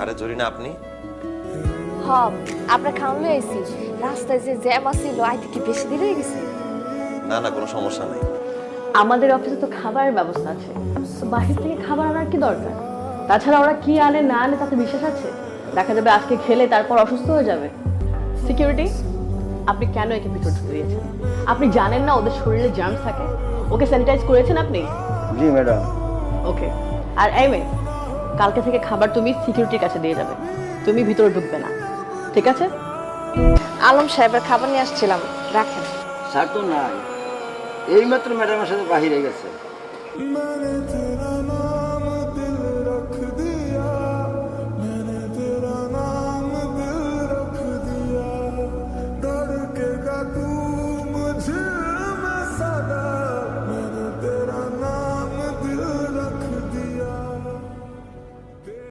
আরে জরিনা আপনি? হ আপনার খাওয়ানো আইছি। রাস্তায় যে জ্যাম আছিল আইতে কি বেশি দেরি হয়ে গেছে? না না, কোনো সমস্যা নেই। আমাদের অফিসে তো খাবারের ব্যবস্থা আছে, তো বাহির থেকে খাবার আনার কি দরকার? তাছাড়া ওরা কি আনে না আনে তাতে বিশ্বাস আছে? দেখা যাবে আজকে খেলে তারপর অসুস্থ হয়ে যাবে। সিকিউরিটি, আপনি কেন একে ভিতর ঢুকতে দিয়েছেন? আপনি জানেন না ওদের শরীরে জার্মস থাকে? ওকে স্যানিটাইজ করেছেন আপনি? জি ম্যাডাম। ওকে। আর এই মেয়ে, কালকে থেকে খাবার তুমি সিকিউরিটির কাছে দিয়ে যাবে, তুমি ভিতরে ঢুকবে না, ঠিক আছে? আলম সাহেবের খাবার নিয়ে আসছিলাম, রাখেন। স্যার তো নাই, এইমাত্র ম্যাডামের সাথে বাহিরে গেছে।